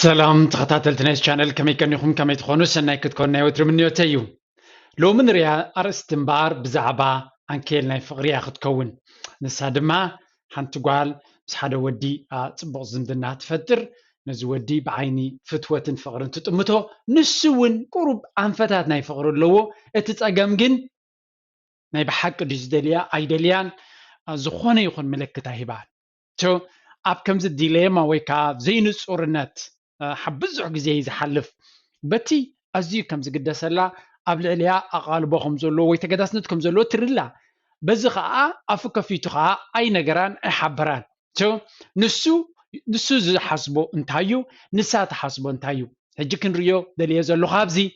سلام تخطاتلت ناس channel كمي كنيخم كمي تخونو سناي كتكون ناي وتر مني وتيو لو من ريا ارستنبار بزعبا انكيل ناي فقريا كتكون نسا دما حنت قال بس حدا ودي صبغ زمدنا تفتر نز ودي بعيني فتوة فقرن تطمتو نسون قرب انفتات ناي فقر لو اتتصقم جن ناي بحق ديزدليا ايدليان زخونه يكون ملكتا هبال تو اب كمز ديليما ويكا زين صورنت حبزع غزي زحلف بتي ازي كمز قدسلا اب لعليا اقالبهم زلو ويتقداسنتكم زلو ترلا بزي خا افك فيتو خا اي نغران احبران تو نسو زحسبو انتايو نسات حسبو انتايو هجي كنريو دليه زلو خابزي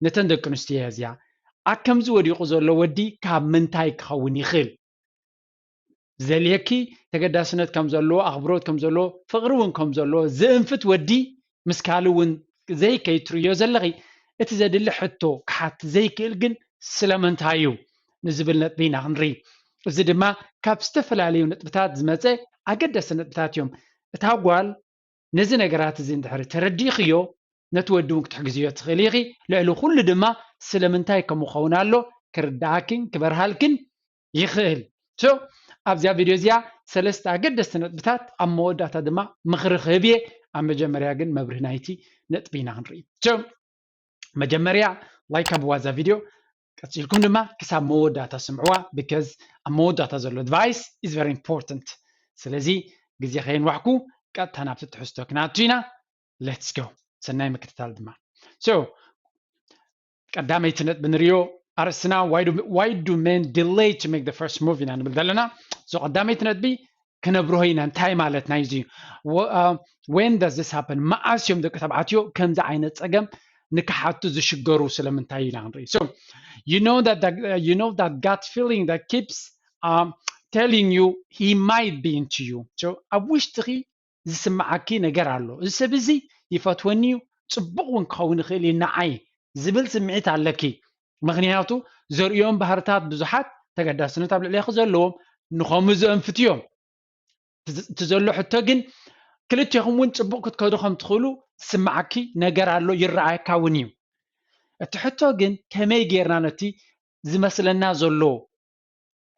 نتن دق نستيا زيا اكمز وديقو زلو ودي كاب منتاي كخون يخل زليكي تقداسنت كم زلو اخبروت كم زلو فقرون كم زلو زنفت ودي مسكالون زي كيتريو زلغي اتزدل حتو كحت زي كيلجن سلامنتايو نزبل نطبينا هنري እዚ ድማ ካብ ዝተፈላለዩ ነጥብታት ዝመፀ ኣገዳሲ ነጥብታት እዮም እታ ጓል ነዚ ነገራት እዚ እንድሕር ተረዲኽዮ ነቲ ወዲ እውን ክትሕግዝዮ ትኽእል ኢኺ ልዕሊ ኩሉ ድማ ስለምንታይ ከምኸውን ኣሎ ክርዳእክን ክበርሃልክን ይኽእል ኣብዛ ቪድዮ እዚኣ ሰለስተ ኣገደስቲ ነጥብታት ኣብ መወዳእታ ድማ ምኽሪ ክህብ እየ ኣብ መጀመርያ ግን መብርህ ናይቲ ነጥቢ ኢና ክንርኢ መጀመርያ ላይክ ኣብዋ እዛ ቪድዮ ቀፂልኩም ድማ ክሳብ መወዳእታ ስምዕዋ because ኣብ መወዳእታ ዘሎ advice is very important ስለዚ ግዜ ከይንዋሕኩ ቀጥታ ናብቲ ትሕዝቶ ክነኣቱ ኢና let's go ሰናይ ምክትታል ድማ ቀዳመይቲ ነጥቢ ንሪኦ ኣርእስና why do men delay to make the first move ኢና ንብል ዘለና ቀዳመይቲ ነጥቢ ክነብርሆ ኢና እንታይ ማለት ናይ እዚ when does this happen መዓስ እዮም ደቂ ተባዕትዮ ከምዚ ዓይነት ፀገም ንክሓቱ ዝሽገሩ ስለምንታይ ኢና ንርኢ you know that gut feeling that keeps telling you he might be into you ኣብ ውሽጢኺ ዝስማዓኪ ነገር ኣሎ እዚ ሰብ እዚ ይፈትወኒ ፅቡቅ እውን ክኸውን ይኽእል እዩ ንዓይ ዝብል ስምዒት ኣለኪ ምክንያቱ ዘርእዮም ባህርታት ብዙሓት ተገዳስነት ኣብ ልዕሊኻ ዘለዎም ንኸምኡ ዘንፍት እዮም እቲ ዘሎ ሕቶ ግን ክልቲኹም እውን ፅቡቅ ክትከዱ ከም ትኽእሉ ዝስማዓኪ ነገር ኣሎ ይረኣየካ እውን እዩ እቲ ሕቶ ግን ከመይ ጌርና ነቲ ዝመስለና ዘሎ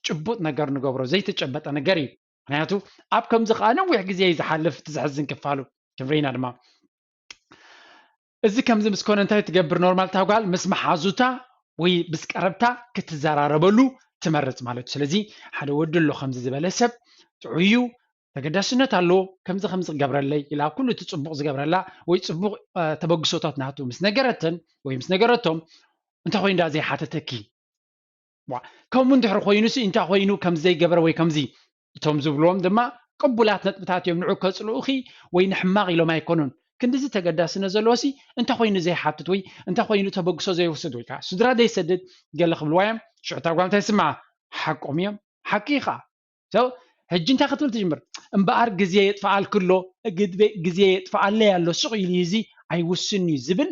ጭቡጥ ነገር ንገብሮ ዘይተጨበጠ ነገር እዩ ምክንያቱ ኣብ ከምዚ ከዓ ነዊሕ ግዜ ዝሓልፍ ትዝሕዝን ክፋሉ ክንርኢና ድማ እዚ ከምዚ ምስ ኮነ እንታይ ትገብር ኖርማል ታጓል ምስ መሓዙታ ወይ ምስ ቀረብታ ክትዘራረበሉ ትመርፅ ማለት እዩ ስለዚ ሓደ ወዲ ኣሎ ከምዚ ዝበለ ሰብ ጥዑዩ ተገዳስነት ኣሎ ከምዚ ክገብረለይ ኢላ ኩሉ እቲ ፅቡቅ ዝገብረላ ወይ ፅቡቅ ተበግሶታት ናቱ ምስ ነገረተን ወይ ምስ ነገረቶም እንታይ ኮይኑ ዘይሓተተኪ ከምኡ እንድሕር ኮይኑሲ እንታይ ኮይኑ ከምዚ ዘይገበረ ወይ ከምዚ እቶም ዝብልዎም ድማ ቅቡላት ነጥብታት እዮም ንዑ ከፅልኡኺ ወይ ንሕማቕ ኢሎም ኣይኮኑን ክንዲዚ ተገዳስነት ዘለዎሲ እንታይ ኮይኑ ዘይሓትት ወይ እንታይ ኮይኑ ተበግሶ ዘይወስድ ወይ ከዓ ስድራ ዘይሰድድ ገለ ክብልዋ እዮም ሽዑታ ጓል እንታይ ስምዓ ሓቆም እዮም ሓቂ ኢኻ ሕጂ እንታይ ክትብል ትጅምር እምበኣር ግዜ የጥፍኣል ክሎ ግዜ የጥፍኣለይ ኣሎ ስቕ ኢሉ እዚ ኣይውስን እዩ ዝብል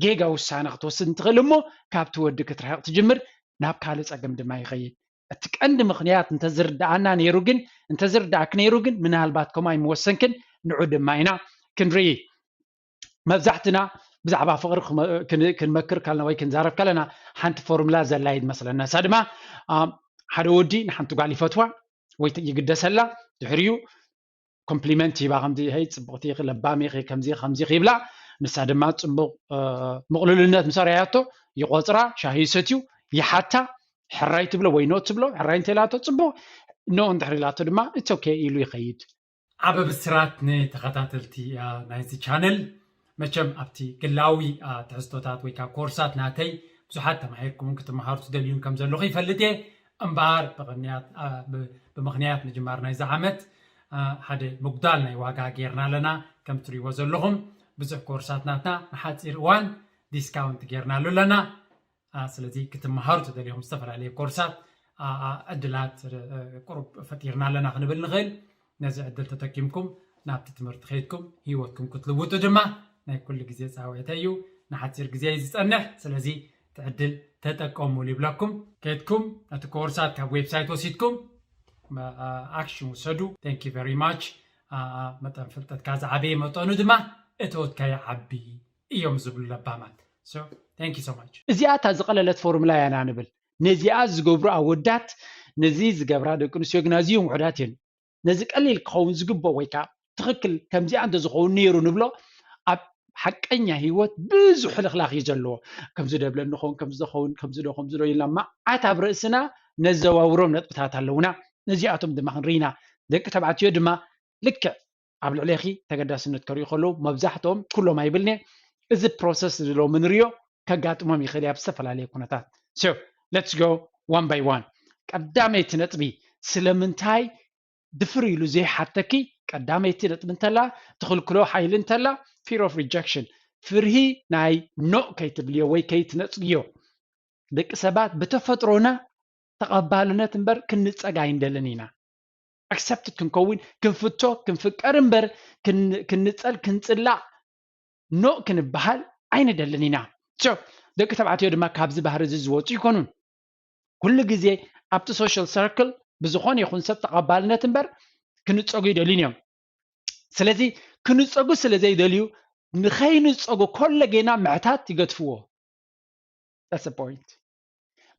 ጌጋ ውሳነ ክትወስድ እንትኽእል እሞ ካብቲ ወዲ ክትርሕቕ ትጅምር ናብ ካልእ ፀገም ድማ ይኸይድ እቲ ቀንዲ ምክንያት እንተዝርዳእና ነይሩ ግን እንተዝርዳእክ ነይሩ ግን ምናልባት ከምኡ ኣይምወሰንክን ንዑ ድማ ኢና ክንርኢ መብዛሕትና ብዛዕባ ፍቅሪ ክንመክር ከለና ወይ ክንዛረብ ከለና ሓንቲ ፎርሙላ ዘላ ይመስለና እሳ ድማ ሓደ ወዲ ንሓንቲ ጓል ይፈትዋ ወይ ይግደሰላ ድሕሪኡ ኮምፕሊመንት ይባ ከምዚ ሄይ ፅቡቕቲ ኢኺ ለባሚ ኢኺ ከምዚ ከምዚ ይብላ ንሳ ድማ ፅቡቕ ምቕልልነት ምስ ርኣያቶ ይቆፅራ ሻሂ ይሰትዩ ይሓታ ሕራይ ትብሎ ወይ ኖ ትብሎ ሕራይ እንተኢላቶ ፅቡቕ ኖ እንድሕር ኢላቶ ድማ ኢትስ ኦኬ ኢሉ ይኸይድ ዓበ ብስራት ንተኸታተልቲ ናይዚ ቻነል መቸም ኣብቲ ግላዊ ትሕዝቶታት ወይ ከዓ ኮርሳት ናተይ ብዙሓት ተማሂርኩም ክትመሃሩ ትደልዩን ከም ዘለኹ ይፈልጥ እየ እምበኣር ብምክንያት ምጅማር ናይዚ ዓመት ሓደ ምጉዳል ናይ ዋጋ ጌርና ኣለና ከም ትሪእዎ ዘለኹም ብዙሕ ኮርሳት ናትና ንሓፂር እዋን ዲስካውንት ጌርና ኣለና ስለዚ ክትመሃሩ ትደልዩም ዝተፈላለዩ ኮርሳት ዕድላት ቁሩብ ፈጢርና ኣለና ክንብል ንኽእል ነዚ ዕድል ተጠቂምኩም ናብቲ ትምህርቲ ከይድኩም ሂወትኩም ክትልውጡ ድማ ናይ ኩሉ ግዜ ፃውዒተ እዩ ንሓፂር ግዜ ዝፀንሕ ስለዚ ትዕድል ተጠቀሙሉ ይብለኩም ከይድኩም ነቲ ኮርሳት ካብ ዌብሳይት ወሲድኩም ኣክሽን ውሰዱ ቴንክ ዩ ቨሪ ማች መጠን ፍልጠትካ ዝዓበየ መጠኑ ድማ እቶትካ ይዓቢ እዮም ዝብሉ ለባማት so thank you so much እዚኣታ ዝቐለለት ፎርሙላ ያና ንብል ነዚኣ ዝገብሩ ኣወዳት ነዚ ዝገብራ ደቂ ኣንስትዮ ግን ኣዝዮም ውሑዳት እዮም ነዚ ቀሊል ክኸውን ዝግብኦ ወይ ከዓ ትክክል ከምዚኣ እንተዝኸውን ነይሩ ንብሎ ኣብ ሓቀኛ ሂወት ብዙሕ ልኽላኽ እዩ ዘለዎ ከምዚ ደብለ ንኸውን ከምዚ ዶ ኢልና መዓት ኣብ ርእስና ነዘዋውሮም ነጥብታት ኣለውና ነዚኣቶም ድማ ክንርኢና ደቂ ተባዕትዮ ድማ ልክዕ ኣብ ልዕሊኺ ተገዳስነት ከርእዩ ከለዉ መብዛሕትኦም ኩሎም ኣይብልኒ እዚ ፕሮሰስ ዝሎም ንሪኦ ከጋጥሞም ይኽእል ኣብ ዝተፈላለየ ኩነታት so let's go one by one ቀዳመይቲ ነጥቢ ስለምንታይ ድፍር ኢሉ ዘይሓተኪ ቀዳመይቲ ነጥቢ እንተላ ትኽልክሎ ሓይሊ እንተላ fear of rejection ፍርሂ ናይ ኖ ከይትብልዮ ወይ ከይትነፅግዮ ደቂ ሰባት ብተፈጥሮና ተቐባልነት እምበር ክንፀጋ ይንደልን ኢና accepted ክንከውን ክንፍቶ ክንፍቀር እምበር ክንፀል ክንፅላዕ ኖ ክንበሃል ኣይንደልን ኢና so ደቂ ተባዕትዮ ድማ ካብዚ ባህሪ እዚ ዝወፁ ይኮኑን ኩሉ ግዜ ኣብቲ ሶሻል ሰርክል ብዝኾነ ይኹን ሰብ ተቐባልነት እምበር ክንፀጉ ይደልዩን እዮም ስለዚ ክንፀጉ ስለዘይደልዩ ንኸይንፀጉ ኮለጌና ምዕታት ይገድፍዎ that's the point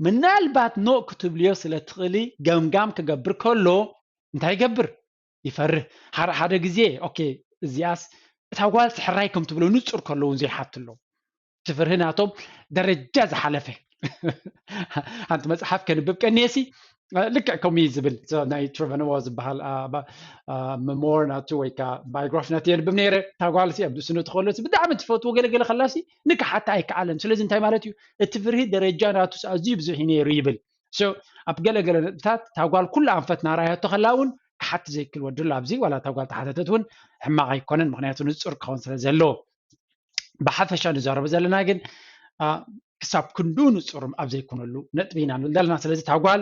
ምናልባት ኖ ክትብልዮ ስለትኽእሊ ገምጋም ክገብር ከሎ እንታይ ይገብር ይፈርህ ሓደ ግዜ ኦኬ እዚያስ እታ ጓል ትሕራይ ከም ትብሎ ንፁር ከለውን ዘይሓትሎ ትፍርህናቶም ደረጃ ዝሓለፈ ሓንቲ መፅሓፍ ከንብብ ቀኒየሲ ልክዕ ከምኡ ዝብል ናይ ትሬቨር ኖዋ ዝበሃል መሞር ናቱ ወይ ከዓ ባዮግራፊ ናቱ የንብብ ነይረ እታ ጓል ኣብ ርእስኑ ትኸሎሲ ብጣዕሚ ትፈትዎ ገለገለ ከላሲ ንክሓታ ኣይከኣለን ስለዚ እንታይ ማለት እዩ እቲ ፍርሂ ደረጃ ናቱ ኣዝዩ ብዙሕ ነይሩ ይብል so ኣብ ገለገለ ነጥብታት እታ ጓል ኩላ ኣንፈት ናራያቶ ከላ እውን ክሓቲ ዘይክል ወድሉ ኣብዚ ዋላ እታ ጓል ተሓተተት እውን ሕማቕ ኣይኮነን ምክንያቱ ንፁር ክኸውን ስለ ዘለዎ ብሓፈሻ ንዛረብ ዘለና ግን ክሳብ ክንዱ ንፁር ኣብ ዘይኮነሉ ነጥቢ ኢና ንብል ዘለና ስለዚ እታ ጓል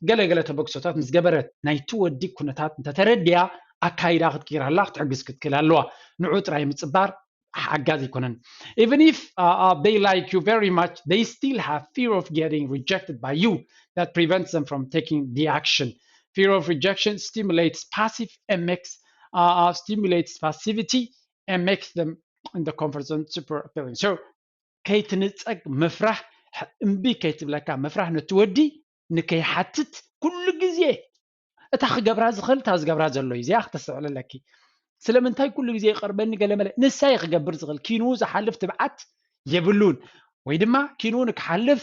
ገለገለ ተበግሶታት ምስ ገበረት ናይቲ ወዲ ኩነታት እንተተረድያ ኣካይዳ ክትቀይራላ ክትሕግዝ ክትክእል ኣለዋ ንዑ ጥራይ ምፅባር ሓጋዝ ይኮነን even if they like you very much they still have fear of getting rejected by you that prevents them from taking the action fear of rejection stimulates passivity and makes them in the comfort zone super appealing so ከይትንፀግ መፍራሕ እምቢ ከይትብለካ መፍራሕ ነትወዲ ንከይሓትት ኩሉ ግዜ እታ ክገብራ ዝኽእል እታ ዝገብራ ዘሎ እዩ እዚኣ ክተስዕለለኪ ስለምንታይ ኩሉ ግዜ ይቐርበኒ ገለመለ ንሳይ ክገብር ዝኽእል ኪንኡ ዝሓልፍ ትብዓት የብሉን ወይ ድማ ኪንኡ ንክሓልፍ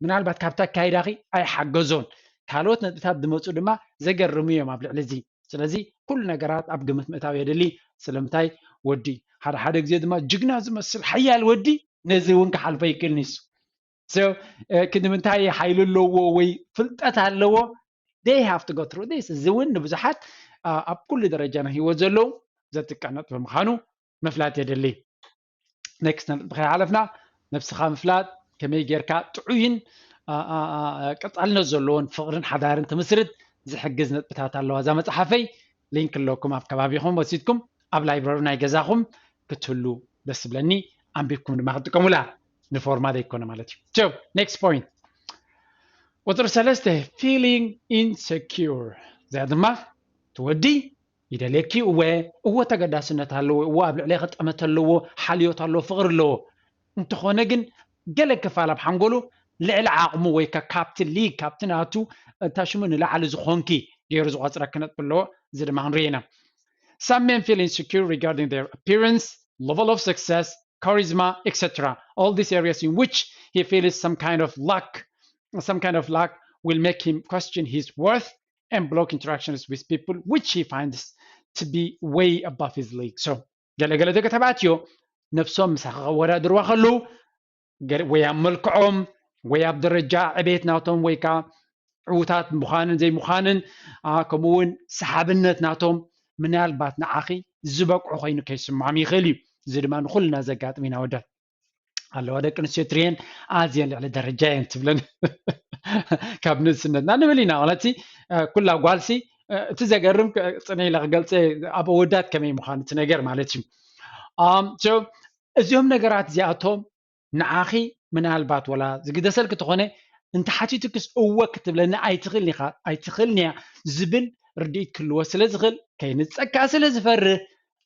ምናልባት ካብታ ካይዳኺ ኣይሓገዞን ካልኦት ነጥብታት ዝመፁ ድማ ዘገርሙ እዮም ኣብ ልዕሊ እዚ ስለዚ ኩሉ ነገራት ኣብ ግምት ምእታው የድሊ ስለምንታይ ወዲ ሓደ ግዜ ድማ ጅግና ዝመስል ሓያል ወዲ ነዚ እውን ክሓልፎ ይክእል ንሱ so ክንምንታይ ሓይሉ ኣለዎ ወይ ፍልጠት ኣለዎ they have to go through this እዚ እውን ንብዙሓት ኣብ ኩሉ ደረጃ ና ሂወት ዘለዉ ዘትቀነጥ ብምዃኑ ምፍላጥ የድሊ next ነጥቢ ሓለፍና ነፍስኻ ምፍላጥ ከመይ ጌርካ ጥዑይን ቀፃልነት ዘለዎን ፍቕርን ሓዳርን ትምስርት ዝሕግዝ ነጥብታት ኣለዋ እዛ መፅሓፈይ ሊንክ ኣለኩም ኣብ ከባቢኹም ወሲድኩም ኣብ ላይብረሪ ናይ ገዛኹም ክትህሉ ደስ ብለኒ ኣንቢብኩም ድማ ክትጥቀሙላ ንፎርማ ዘይኮነ ማለት እዩ so next point ቁጥር 3 feeling insecure እዚኣ ድማ ትወዲ ይደልየኪ እወ ተገዳስነት ኣለዎ እወ ኣብ ልዕሊ ክጠመት ኣለዎ ሓልዮት ኣለዎ ፍቕሪ ኣለዎ እንትኾነ ግን ገለ ክፋል ኣብ ሓንጎሉ ልዕሊ ዓቕሙ ወይ ካብቲ ሊግ ካብቲ ናቱ እታ ሽሙ ንላዕሊ ዝኾንኪ ገይሩ ዝቆፅረክ ነጥቢ ኣለዎ እዚ ድማ ክንርኢ ኢና some men feel insecure regarding their appearance level of success charisma etc all these areas in which he feels some kind of luck will make him question his worth and block interactions with people which he finds to be way above his league so ገለገለ ደቂ ተባዕትዮ ነፍሶም ምሳኻ ወዳድርዋ ከሉ ወይ ኣብ መልክዖም ወይ ኣብ ደረጃ ዕቤት ናቶም ወይ ከዓ ዕውታት ምዃንን ዘይምዃንን ከምኡውን ሰሓብነት ናቶም ምናልባት ንዓኺ ዝበቅዑ ኮይኑ ከይስምዖም ይኽእል እዩ እዚ ድማ ንኩልና ዘጋጥም ኢና ወዳት ኣለዋ ደቂ ኣንስትዮ ትሪአን ኣዝየን ልዕሊ ደረጃ እየን ትብለን ካብ ንእስነትና ንብል ኢና ማለት ኩላ ጓልሲ እቲ ዘገርም ፅነ ኢለ ክገልፀ ኣብ ወዳት ከመይ ምዃኑ እቲ ነገር ማለት እዩ so እዚኦም ነገራት እዚኣቶም ንዓኺ ምናልባት ወላ ዝግደሰልክ ትኾነ እንተሓቲትክስ እወ ክትብለኒ ኣይትኽእልኒ ዝብል ርድኢት ክልዎ ስለ ዝኽእል ከይንፀካ ስለ ዝፈርህ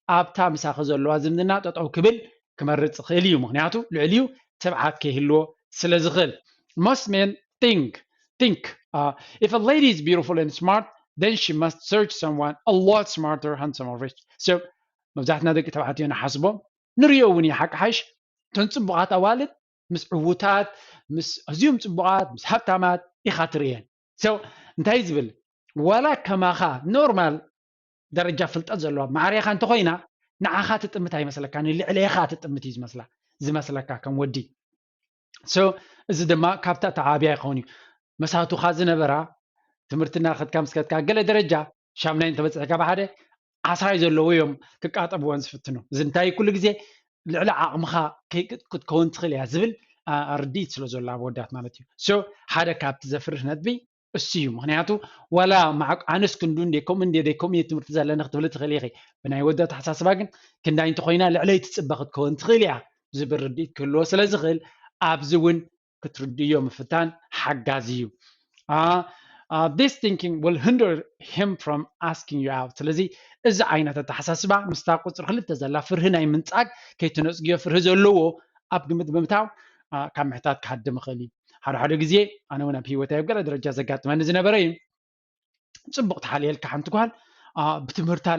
أبتا مساخ زلوا زمدنا تطعو كبل كمرت خيليو مغنياتو لعليو تبعات كيهلو سلازغل. Most men think if a lady is beautiful and smart then she must search someone a lot smarter, handsome or rich. So مبزحتنا دك تبعاتينا حسبه نريو وني حق حش تنصبغات أوالد مس عوتات مس أزيوم صبغات مس هبتامات إخاتريان. So انتهي زبل ولا كما خا نورمال درجة فلت أزلوا معريخ أنت خوينا نعاخات تتمتها مثلا كان اللي عليها تتمتيز مثلا زي مثلا كم ودي. So إذا ما كابتا تعابيا خوني مساتو خازنة برا تمرتنا أخذ كم سكت كقلة درجة شاملين تبص كابا حدا عصاي زلوا يوم كقاطب وانس فتنو زنتاي كل جزء لعلا عمخا كي كنت كون تخلي هزبل أرديت سلو زلا بودات مالتي. So حدا كابت زفر ندبي السيو مهنياتو ولا معك عنس كندون ديكم ديكم يتمرت زلا نختبل تخليخي بناي ودات حساس باقن كندا انت خوينا لعلي تتصبخت كون تخليها زبر رديت كله سلازغل أبزون كترديو مفتان حقازيو. This thinking will hinder him from asking you out. ስለዚህ እዚ ዓይነት ተሓሳስባ ምስታ ቁፅሪ ክልተ ዘላ ፍርህ ናይ ምንፃግ ከይትነፅግዮ ፍርህ ዘለዎ ኣብ ግምት ብምታው ካብ ምሕታት ክሃድም ይኽእል እዩ። ሓደ ግዜ ኣነ እውን ኣብ ሂወተይ ኣብ ገለ ደረጃ ዘጋጥመኒ ዝነበረ እዩ ፅቡቅ ተሓልየልካ ሓንቲ ጓል بتمرتها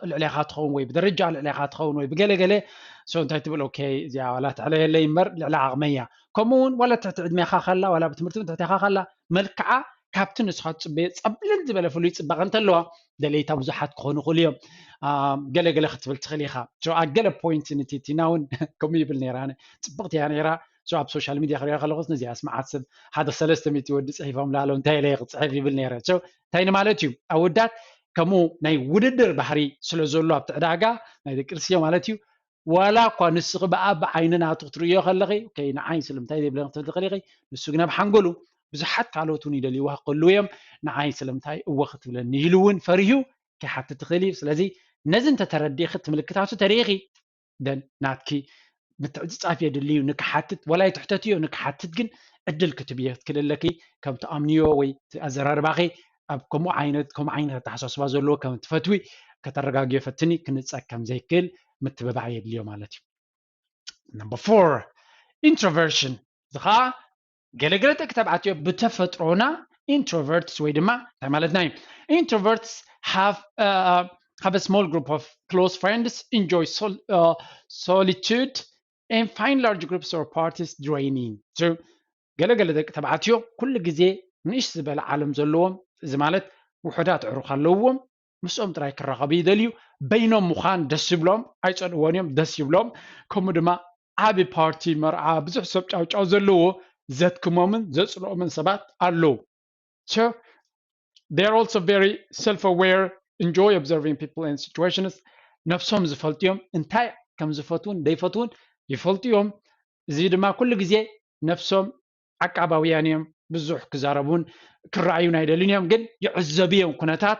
العلاقة تخون وي بدرجة العلاقة تخون وي بقلة سو انت تقول اوكي زي ولا تعلي اللي يمر العلاقة غمية كمون ولا تعتعد ميخا خلا ولا بتمرتون تعتخا خلا ملكعة كابتن سخات بيت قبل زبله فلوي صبغ انت لو دليتا بزحات كونو خليهم قله ختبل تخليخا شو اقل بوينت نتي ناون كومي بالنيران صبغت يعني راه شو اب سوشيال ميديا خليها خلص نزي اسمعت سب هذا 300 ود صحيفهم لا لو انتهي لي صحيفي بالنيران شو تاين مالتي اودات كمو ناي وددر بحري سلو زلو اب تعداغا ناي دكرسيو مالتي ولا قنسق بقى بعيننا تطريو خلغي كاي نعين سلمتاي دي بلغ تخلغي نسوغنا بحنقلو بزحت كالوتوني دليوها قلويم نعاي سلمتاي وقت بلن يلون فريو كحتى تخلي سلازي نزن تتردي خت ملكتاتو تاريخي دن ناتكي متعصافيه دليو نكحتت ولا تحتتيو نكحتت جن ادل كتبيه كللكي كم تامنيو وي ازرار باقي ابكم عينت تحسسوا زلو كم تفتوي كترغاغي فتني كنصكم زيكل متببعي دليو مالتي. Number 4 introversion ذخا قلقلتك تبعتيو بتفترونا introverts ويدما تمالتنا introverts have a small group of close friends, enjoy solitude and find large groups or parties draining. So قلقلتك تبعتيو كل جزء نيش زبال عالم زلوهم زمالت وحدات عروخ اللوهم مسهم ترايك الرغبي دليو بينهم مخان دس يبلوم ايصد وانيوم دس يبلوم كومدما عابي بارتي مرعا بزح سب چاو زلوه ذات كمومن زصلو من سبات allo. So they are also very self-aware, enjoy observing people and situations. نفسهم زفلتيهم انتاي كم زفتون ديفتون يفلتيهم زيد ما كل جزء نفسهم عقباويانيهم بزح كزاربون كرايون هيدلينيهم جن يعزبيهم كنتات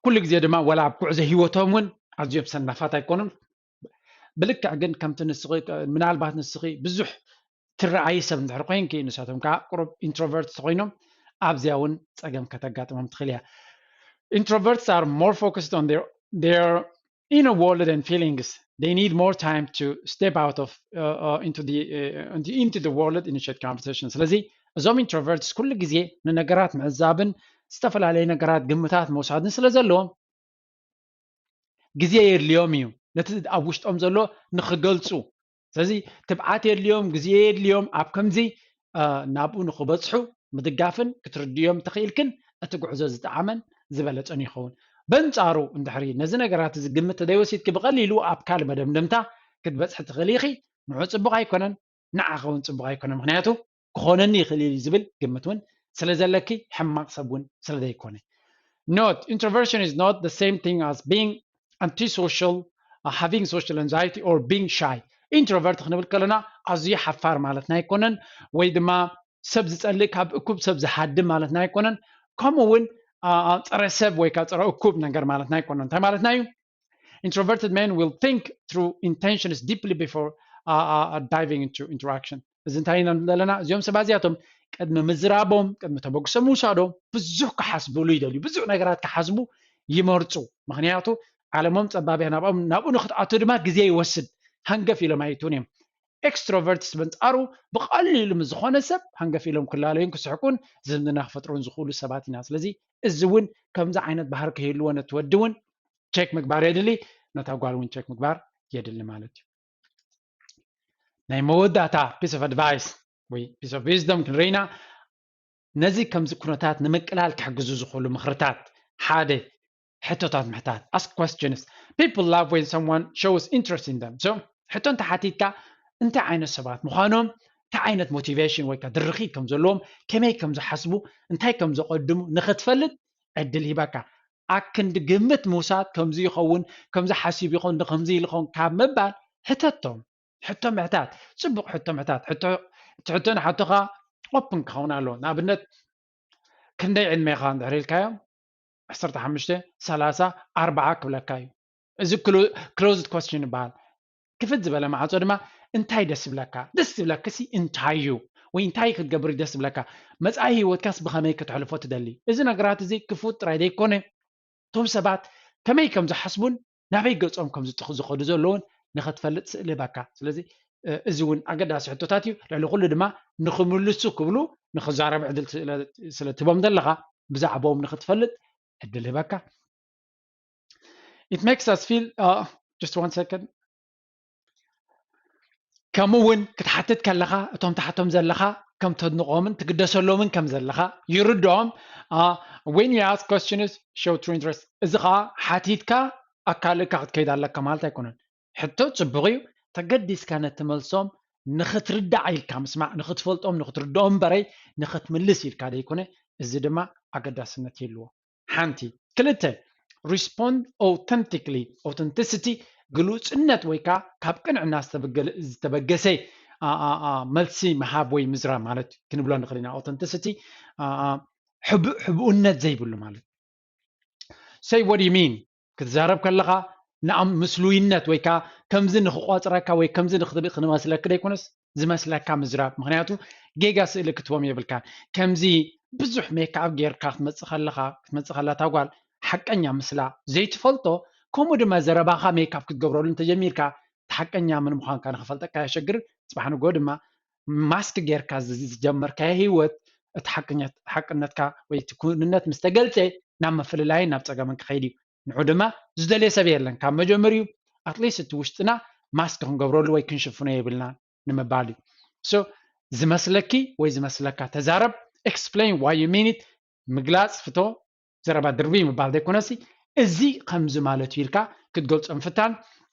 كل جزء دما ولا بقعزه هيوتهم عزيب سنفات يكونون بلك عجن كم تنسقي من البات نسقي بزح ترعي سب نحرقين كي نساتهم كقرب introverts خوينهم أبزياون تأجم كتجاتهم تخليها. Introverts are more focused on their inner world and feelings. They need more time to step out of into the world, initiate conversations. لذي زوم introverts كل جزء من نجارات معزابن استفل عليه نجارات جمتات موساد نسلزلهم جزء اليوميو نتد أبوشت أمزلو نخجلسو. ስለዚህ تبعات اليوم جزية اليوم أب كمزي نابو نخبصحو مدقافن كترديوم تخيلكن أتقعزو زتعامن زبالت أن يخون بنصارو اندحري نزنا قرات زقمت دايوسيت كبغليلو أب كالمة دمدمتا كتبصح تخليخي نعو صبغا يكونن نعاخون صبغا يكونن مخنياتو كخونني خليلي زبل قمتون سلازلكي حماق سبون سلدا يكونن. Note, introversion is not the same thing as being antisocial, having social anxiety or being shy. introvert خنبل كلنا أزي حفار مالتنا يكونن ويدما سبز تسألك هب أكوب سبز حد مالتنا يكونن كمون ترسب ويكا ترى أكوب نجار مالتنا يكونن تام مالتنا يو. Introverted men will think through intentions deeply before diving into interaction. إذا انتهينا لنا يوم سبازياتهم قد ما مزرابهم قد ما تبغوا سموسادهم بزوج كحسبوا لي دليل بزوج نجارات كحسبوا يمرتوا مخنياتو ዓለሞም ፀባብያ ናብኡ ንኽትኣቱ ድማ ግዜ ይወስድ ሃንገፍ ኢሎም ኣይቱን እዮም ኤክስትሮቨርትስ በንፃሩ ብቐሊሉ ምስ ዝኾነ ሰብ ሃንገፍ ኢሎም ክላለዩን ክስሕቁን ዝምድና ክፈጥሩን ዝኽእሉ ሰባት ኢና ስለዚ እዚ እውን ከምዚ ዓይነት ባህሪ ክህልዎ ነቲ ወዲ እውን ቼክ ምግባር የድሊ ነታ ጓል እውን ቼክ ምግባር የድሊ ማለት እዩ ናይ መወዳእታ ፒስ ኦፍ ኣድቫይስ ወይ ፒስ ኦፍ ዊዝደም ክንርኢና ነዚ ከምዚ ኩነታት ንምቅላል ክሕግዙ ዝኽእሉ ምኽርታት ሓደ ሕቶታት ምሕታት ask questions people love when someone shows interest in them so ሕቶ እንተሓቲትካ እንታይ ዓይነት ሰባት ምዃኖም እንታይ ዓይነት ሞቲቬሽን ወይ ከዓ ድርኺ ከም ዘለዎም ከመይ ከም ዝሓስቡ እንታይ ከም ዝቐድሙ ንኽትፈልጥ ዕድል ሂባካ ኣክንዲ ግምት ምውሳድ ከምዚ ይኸውን ከምዚ ሓሲብ ይኹን ከምዚ ኢልኹን ካብ ምባል ሕተቶም ሕቶ ምሕታት ፅቡቕ ሕቶ ምሕታት ሕቶ ንሓቶኻ ኦፕን ክኸውን ኣለዎ ንኣብነት ክንደይ ዕድመ ኢኻ እንድሕር ኢልካዮ 15 30 40 ክብለካ እዩ እዚ ክሎዝድ ኮስችን ይበሃል ክፍት ዝበለ ማዕፆ ድማ እንታይ ደስ ይብለካ ሲ እንታይ እዩ ወይ እንታይ ክትገብር ደስ ይብለካ መጻኢ ህይወትካስ ብኸመይ ክትሕልፎ ትደሊ እዚ ነገራት እዚ ክፉት ጥራይ ዘይኮነ ቶም ሰባት ከመይ ከም ዝሓስቡን ናበይ ገጾም ከም ዝኸዱ ዘለውን ንኽትፈልጥ ስእሊ ባካ ስለዚ እዚ እውን ኣገዳሲ ሕቶታት እዩ ልዕሊ ኩሉ ድማ ንኽምልሱ ክብሉ ንኽዛረብ ዕድል ስለትቦም ዘለኻ ብዛዕቦም ንኽትፈልጥ ዕድል ሂባካ it makes us feel just one second ከምውን ክትሓትት ከለኻ እቶም ተሓቶም ዘለኻ ከም ተድንቆምን ትግደሰሎምን ከም ዘለኻ ይርድኦም when you ask questions show true interest እዚ ኸዓ ሓቲትካ ኣካልካ ክትከይድ ኣለካ ማለት ኣይኮነን ሕቶ ፅቡቕ እዩ ተገዲስካ ነቲ መልሶም ንኽትርዳዕ ኢልካ ምስማዕ ንኽትፈልጦም ንኽትርድኦም በረይ ንኽትምልስ ኢልካ ደይኮነ እዚ ድማ ኣገዳስነት የልዎ ሓንቲ ክልተ respond authentically authenticity ግሉጽነት ወይ ካብ ቅንዕና ዝተበገሰ መልሲ መሃብ ወይ ምዝራብ ማለት ክንብሎ ንኽእል ኢና authenticity ሕቡእነት ዘይብሉ ማለት say what do you mean ክትዛረብ ከለኻ ንኣም ምስሉይነት ወይ ከምዚ ንኽቆፅረካ ወይ ከምዚ ንኽመስለካ ደይኮነስ ዝመስለካ ምዝራብ ምክንያቱ ጌጋ ስእሊ ክትቦም የብልካ ከምዚ ብዙሕ ሜክኣፕ ጌርካ ክትመፅእ ከላ ታጓል ሓቀኛ ምስላ ዘይትፈልጦ ከምኡ ድማ ዘረባኻ ሜክኣፕ ክትገብረሉ እንተጀሚርካ ተሓቀኛ ምን ምዃንካ ንኽፈልጠካ የሸግር ፅባሕ ንጎ ድማ ማስክ ጌርካ ዝጀመርካ ህይወት እቲ ሓቅነትካ ወይ እቲ ኩንነት ምስ ተገልፀ ናብ መፍልላይን ናብ ፀገምን ክኸይድ እዩ ንዑ ድማ ዝደልየ ሰብ የለን ካብ መጀመርዩ ኣትሊስት እቲ ውሽጥና ማስክ ክንገብረሉ ወይ ክንሽፍኖ የብልና ንምባል እዩ ሶ ዝመስለኪ ወይ ዝመስለካ ተዛረብ explain why you mean it ምግላፅ ፍቶ ዘረባ ድርቢ ምባል ዘይኮነሲ እዚ ከምዚ ማለት ኢልካ ክትገልጾ ምፍታን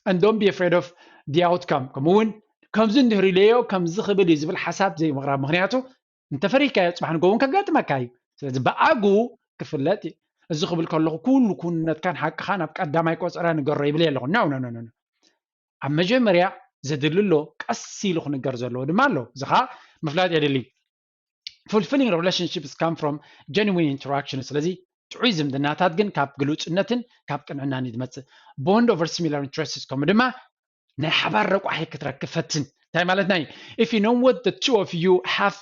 and don't be afraid of the outcome ከምውን ከምዚ እንድህርለዮ ከምዚ ክብል እዩ ዝብል ሓሳብ ዘይምቕራብ ምክንያቱ እንተፈሪካ ፅባሕ ንጎውን ከጋጥመካ እዩ ስለዚ ብኣጉ ክፍለጥ እዚ ክብል ከለኹ ኩሉ ኩነትካን ሓቅኻ ናብ ቀዳማይ ቆፅራ ንገሮ ይብል ኣለኹ ኖ ኣብ መጀመርያ ዘድልሎ ቀስ ኢሉ ክንገር ዘለዎ ድማ ኣሎ እዚ ኸ ምፍላጥ የድሊ fulfilling relationships come from genuine interaction ስለዚ ጥዑይ ዝምድናታት ግን ካብ ግሉጽነትን ካብ ቅንዕናን ይመጽእ bond over similar interests ከም ድማ ናይ ሓባር ረቋሒ ክትረክብ ፈትን እንታይ ማለት ናይ if you know what the two of you have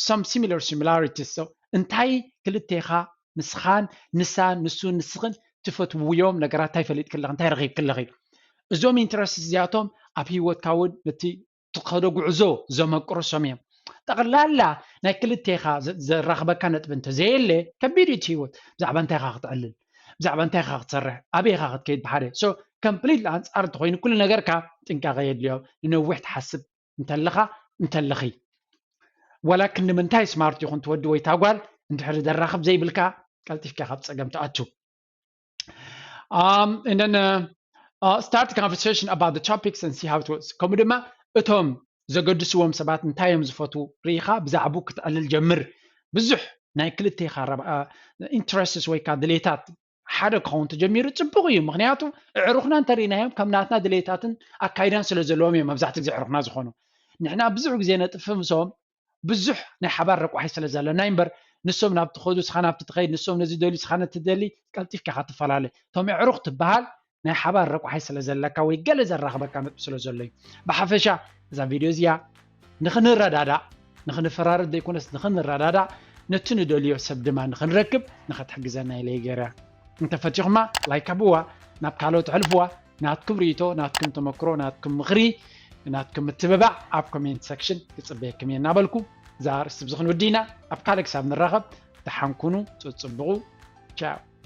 some similarities so እንታይ ክልቴኻ ንስኻን ንሳን ንሱን ንስኽን ትፈትውዮም ነገራት እንታይ ፈሊጥ ክለኽ እንታይ ረኺብ ክለኺ እዞም ኢንትረስትስ እዚኣቶም ኣብ ሂወትካ እውን ነቲ ትኸዶ ጉዕዞ ዘመቅርሶም እዮም ጠቕላላ ናይ ክልቴኻ ዘራኽበካ ነጥብ እንተዘየለ ከቢድ እቲ ሂወት ብዛዕባ እንታይ ኻ ክትዕልል ብዛዕባ እንታይ ኻ ክትሰርሕ ኣበይኻ ክትከይድ ብሓደ ሶ ኮምፕሊት ኣንጻር እንተኮይኑ ኩሉ ነገርካ ጥንቃቐ የድልዮ ንነዊሕ ትሓስብ እንተለኺ ወላክን ንምንታይ ስማርት ይኹን ትወዲ ወይ ታጓል እንድሕር ዘራኽብ ዘይብልካ ቀልጢፍካ ካብ ፀገም ተኣቱ and then start a conversation about the topics and see how it works ከምኡ ድማ እቶም ዘገድስዎም ሰባት እንታይ እዮም ዝፈትው ርኢኻ ብዛዕቡ ክትዕልል ጀምር ብዙሕ ናይ ክልቴኻ ኢንትረስትስ ወይ ከዓ ድሌታት ሓደ ክኸውን ተጀሚሩ ፅቡቕ እዩ ምክንያቱ ዕሩኽና እንተሪእናዮም ከም ናትና ድሌታትን ኣካይዳን ስለ ዘለዎም እዮም መብዛሕትኡ ግዜ ዕሩኽና ዝኾኑ ንሕና ብዙሕ ግዜ ነጥፍ ምሶም ብዙሕ ናይ ሓባር ረቋሒ ስለ ዘለና እምበር ንሶም ናብቲ ኸዱ ስኻ ናብቲ ትኸይድ ንሶም ነዚ ደልዩ ስኻ ነቲ ትደሊ ቀልጢፍካ ኻ ትፈላለ ቶም ዕሩኽ ትበሃል ናይ ሓባር ረቋሒ ስለ ዘለካ ወይ ገለ ዘራኽበካ ነጥብ ስለ ዘሎ እዩ ብሓፈሻ እዛ ቪድዮ እዚኣ ንኽንረዳዳእ ንኽንፈራርድ ዘይኮነስ ንኽንረዳዳእ ነቲ ንደልዮ ሰብ ድማ ንኽንረክብ ንኸትሕግዘና ኢለ ገይረ እንተፈቲኹማ ላይክ ኣብዋ ናብ ካልኦት ሕልፍዋ ናትኩም ሪቶ ናትኩም ተመክሮ ናትኩም ምኽሪ ናትኩም ምትብባዕ ኣብ ኮሜንት ሰክሽን ክጽበየኩም እናበልኩ ዛር እስቲ ብዝኽን ወዲና ኣብ ካልእ ክሳብ ንራኸብ ተሓንኩኑ ጽጽብቑ ቻው